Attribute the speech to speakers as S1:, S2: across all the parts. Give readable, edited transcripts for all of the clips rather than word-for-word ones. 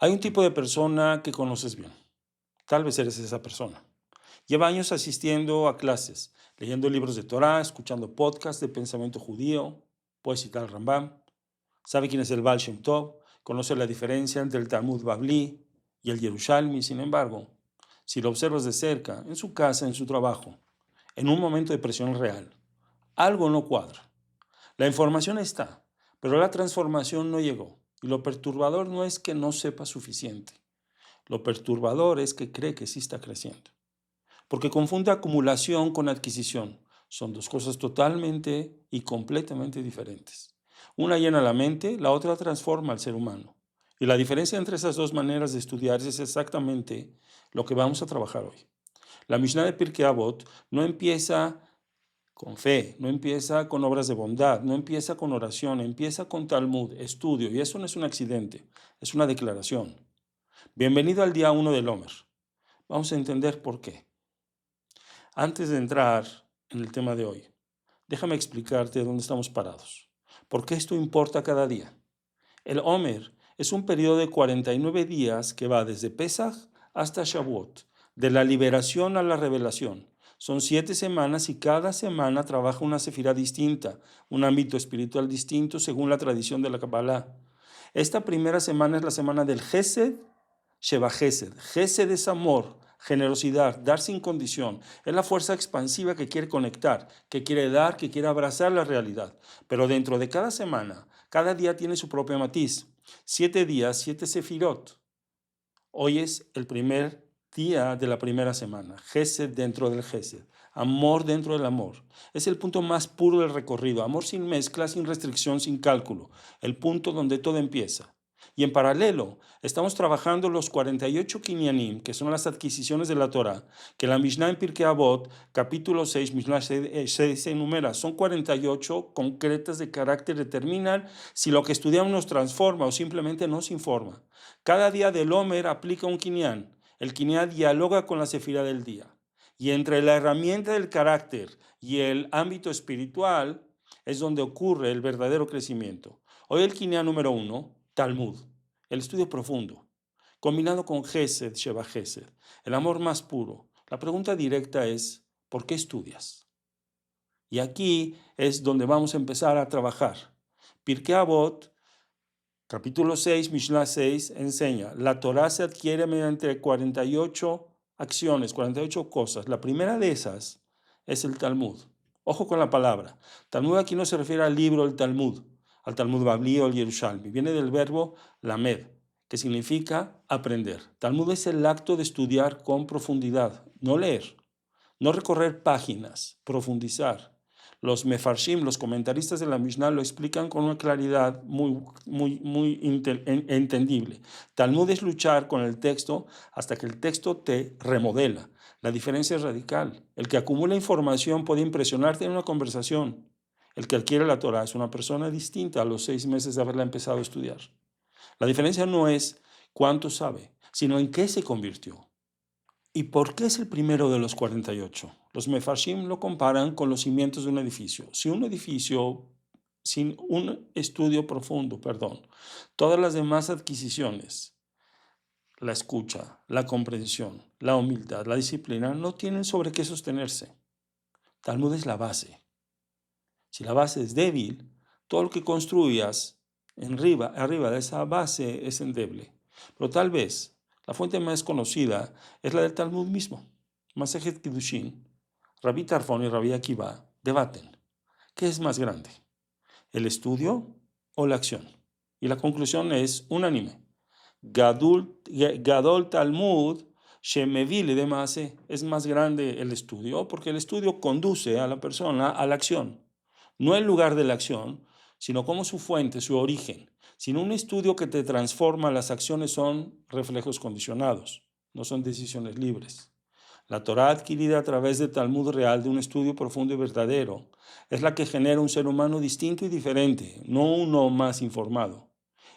S1: Hay un tipo de persona que conoces bien. Tal vez eres esa persona. Lleva años asistiendo a clases, leyendo libros de Torah, escuchando podcasts de pensamiento judío, puede citar al Rambam, sabe quién es el Baal Shem Tov, conoce la diferencia entre el Talmud Bavli y el Yerushalmi. Sin embargo, si lo observas de cerca, en su casa, en su trabajo, en un momento de presión real, algo no cuadra. La información está, pero la transformación no llegó. Y lo perturbador no es que no sepa suficiente. Lo perturbador es que cree que sí está creciendo. Porque confunde acumulación con adquisición. Son dos cosas totalmente y completamente diferentes. Una llena la mente, la otra transforma al ser humano. Y la diferencia entre esas dos maneras de estudiar es exactamente lo que vamos a trabajar hoy. La Mishnah de Pirkei Avot no empieza con fe, no empieza con obras de bondad, no empieza con oración, empieza con Talmud, estudio. Y eso no es un accidente, es una declaración. Bienvenido al día 1 del Omer. Vamos a entender por qué. Antes de entrar en el tema de hoy, déjame explicarte dónde estamos parados. ¿Por qué esto importa cada día? El Omer es un periodo de 49 días que va desde Pesach hasta Shavuot, de la liberación a la revelación. Son 7 semanas y cada semana trabaja una sefirá distinta, un ámbito espiritual distinto según la tradición de la Kabbalah. Esta primera semana es la semana del Gesed, Sheba Gesed. Gesed es amor, generosidad, dar sin condición. Es la fuerza expansiva que quiere conectar, que quiere dar, que quiere abrazar la realidad. Pero dentro de cada semana, cada día tiene su propio matiz. 7 días, 7 sefirot. Hoy es el primer día de la primera semana. Gesed dentro del Gesed. Amor dentro del amor. Es el punto más puro del recorrido. Amor sin mezcla, sin restricción, sin cálculo. El punto donde todo empieza. Y en paralelo, estamos trabajando los 48 kinyanim, que son las adquisiciones de la Torah, que la Mishnah en Pirkei Avot, capítulo 6, Mishnah 6 se enumera. Son 48 concretas de carácter determinan si lo que estudiamos nos transforma o simplemente nos informa. Cada día del Omer aplica un kinyan. El kinyan dialoga con la sefira del día. Y entre la herramienta del carácter y el ámbito espiritual es donde ocurre el verdadero crecimiento. Hoy el kinyan número 1, Talmud, el estudio profundo, combinado con Gesed, Sheba Gesed, el amor más puro. La pregunta directa es, ¿por qué estudias? Y aquí es donde vamos a empezar a trabajar. Pirkei Avot, capítulo 6, Mishnah 6, enseña, la Torah se adquiere mediante 48 acciones, 48 cosas. La primera de esas es el Talmud. Ojo con la palabra. Talmud aquí no se refiere al libro, el Talmud, al Talmud Bavli o el Yerushalmi. Viene del verbo lamed, que significa aprender. Talmud es el acto de estudiar con profundidad, no leer, no recorrer páginas, profundizar. Los mefarshim, los comentaristas de la Mishnah, lo explican con una claridad muy entendible. Talmud es luchar con el texto hasta que el texto te remodela. La diferencia es radical. El que acumula información puede impresionarte en una conversación. El que adquiere la Torah es una persona distinta a los 6 meses de haberla empezado a estudiar. La diferencia no es cuánto sabe, sino en qué se convirtió. ¿Y por qué es el primero de los 48? Los mefarshim lo comparan con los cimientos de un edificio. Si un edificio, sin un estudio profundo, todas las demás adquisiciones, la escucha, la comprensión, la humildad, la disciplina, no tienen sobre qué sostenerse. Talmud es la base. Si la base es débil, todo lo que construyas arriba de esa base es endeble. Pero tal vez la fuente más conocida es la del Talmud mismo. Masejet Kiddushin, Rabbi Tarfon y Rabbi Akiva debaten. ¿Qué es más grande? ¿El estudio o la acción? Y la conclusión es unánime. Gadol Talmud Shemevile de Maase, es más grande el estudio porque el estudio conduce a la persona a la acción. No el lugar de la acción, sino como su fuente, su origen. Sino un estudio que te transforma, las acciones son reflejos condicionados, no son decisiones libres. La Torah adquirida a través del Talmud real, de un estudio profundo y verdadero, es la que genera un ser humano distinto y diferente, no uno más informado.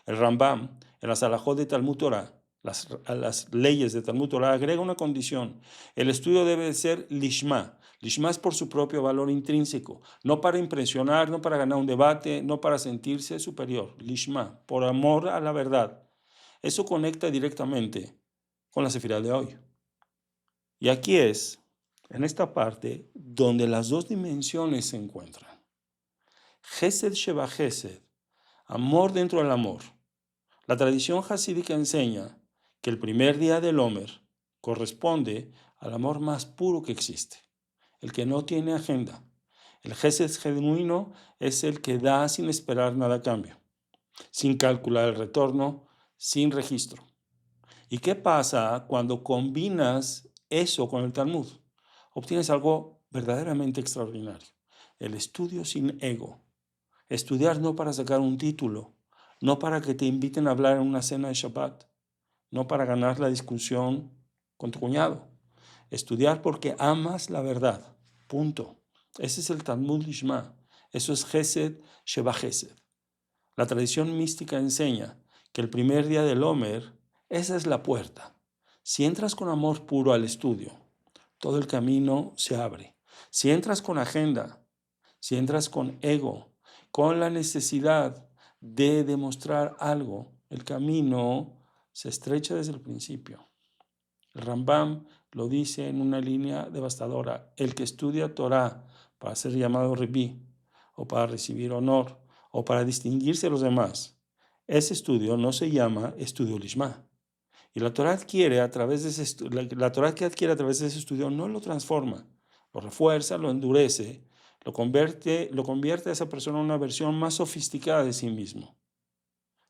S1: El Rambam, en las alajot de Talmud Torah, las leyes de Talmud Torah, agrega una condición. El estudio debe de ser lishma. Lishma es por su propio valor intrínseco, no para impresionar, no para ganar un debate, no para sentirse superior. Lishma, por amor a la verdad. Eso conecta directamente con la sefirá de hoy. Y aquí es, en esta parte, donde las dos dimensiones se encuentran. Gesed Sheba Gesed, amor dentro del amor. La tradición hasídica enseña que el primer día del Omer corresponde al amor más puro que existe, el que no tiene agenda. El Gesed genuino es el que da sin esperar nada a cambio, sin calcular el retorno, sin registro. ¿Y qué pasa cuando combinas eso con el Talmud? Obtienes algo verdaderamente extraordinario. El estudio sin ego. Estudiar no para sacar un título, no para que te inviten a hablar en una cena de Shabbat, no para ganar la discusión con tu cuñado. Estudiar porque amas la verdad. Punto. Ese es el Talmud Lishma. Eso es Gesed Sheba Gesed. La tradición mística enseña que el primer día del Omer, esa es la puerta. Si entras con amor puro al estudio, todo el camino se abre. Si entras con agenda, si entras con ego, con la necesidad de demostrar algo, el camino se estrecha desde el principio. El Rambam lo dice en una línea devastadora. El que estudia Torah para ser llamado Rebí, o para recibir honor, o para distinguirse de los demás, ese estudio no se llama estudio Lishma. Y la Torah adquiere a través de la Torah que adquiere a través de ese estudio no lo transforma, lo refuerza, lo endurece, lo convierte a esa persona en una versión más sofisticada de sí mismo.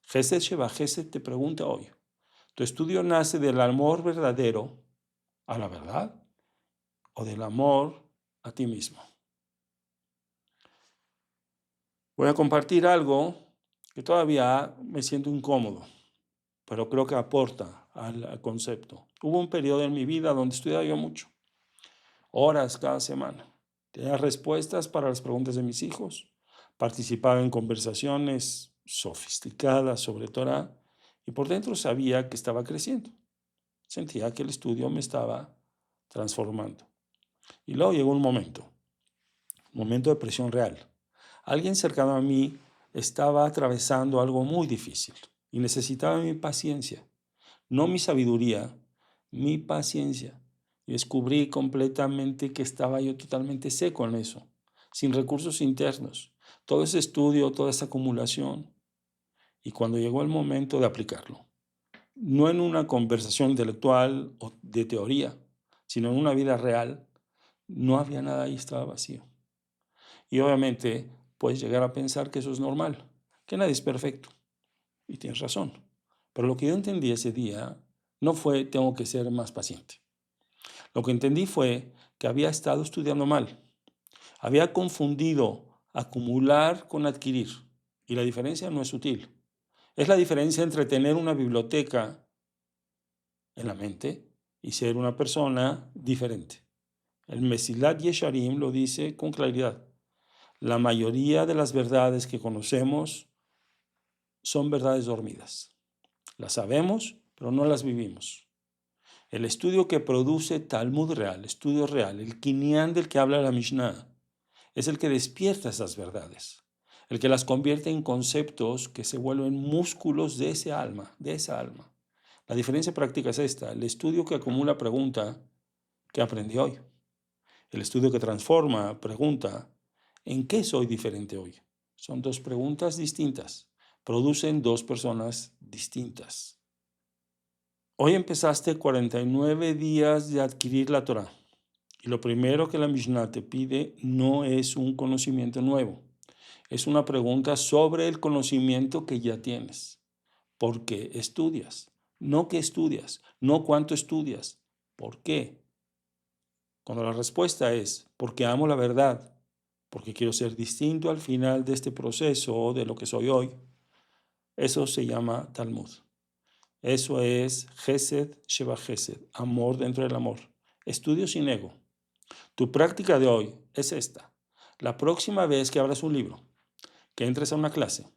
S1: Gesed Sheba Gesed te pregunta hoy, ¿tu estudio nace del amor verdadero a la verdad o del amor a ti mismo? Voy a compartir algo que todavía me siento incómodo, pero creo que aporta al concepto. Hubo un periodo en mi vida donde estudiaba yo mucho, horas cada semana. Tenía respuestas para las preguntas de mis hijos, participaba en conversaciones sofisticadas sobre Torah y por dentro sabía que estaba creciendo. Sentía que el estudio me estaba transformando. Y luego llegó un momento de presión real. Alguien cercano a mí estaba atravesando algo muy difícil y necesitaba mi paciencia, no mi sabiduría, mi paciencia. Y descubrí completamente que estaba yo totalmente seco en eso, sin recursos internos, todo ese estudio, toda esa acumulación. Y cuando llegó el momento de aplicarlo, no en una conversación intelectual o de teoría, sino en una vida real, no había nada ahí, estaba vacío. Y obviamente puedes llegar a pensar que eso es normal, que nadie es perfecto. Y tienes razón. Pero lo que yo entendí ese día no fue tengo que ser más paciente. Lo que entendí fue que había estado estudiando mal. Había confundido acumular con adquirir. Y la diferencia no es sutil. Es la diferencia entre tener una biblioteca en la mente y ser una persona diferente. El Mesilat Yesharim lo dice con claridad. La mayoría de las verdades que conocemos son verdades dormidas. Las sabemos, pero no las vivimos. El estudio que produce Talmud real, estudio real, el Kinyan del que habla la Mishnah, es el que despierta esas verdades, el que las convierte en conceptos que se vuelven músculos de ese alma, de esa alma. La diferencia práctica es esta: el estudio que acumula pregunta, ¿qué aprendí hoy? El estudio que transforma pregunta, ¿en qué soy diferente hoy? Son dos preguntas distintas, producen dos personas distintas. Hoy empezaste 49 días de adquirir la Torah. Y lo primero que la Mishnah te pide no es un conocimiento nuevo. Es una pregunta sobre el conocimiento que ya tienes. ¿Por qué estudias? No qué estudias, no cuánto estudias. ¿Por qué? Cuando la respuesta es porque amo la verdad, porque quiero ser distinto al final de este proceso de lo que soy hoy, eso se llama Talmud. Eso es Gesed Sheba Gesed, amor dentro del amor. Estudio sin ego. Tu práctica de hoy es esta. La próxima vez que abras un libro, que entres a una clase,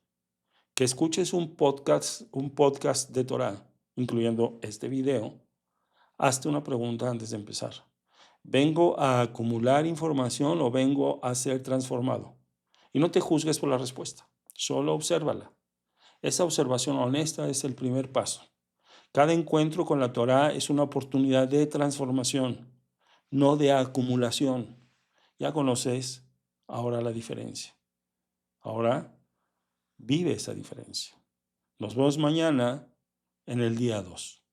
S1: que escuches un podcast de Torah, incluyendo este video, hazte una pregunta antes de empezar. ¿Vengo a acumular información o vengo a ser transformado? Y no te juzgues por la respuesta, solo obsérvala. Esa observación honesta es el primer paso. Cada encuentro con la Torá es una oportunidad de transformación, no de acumulación. Ya conoces ahora la diferencia. Ahora vive esa diferencia. Nos vemos mañana en el día 2.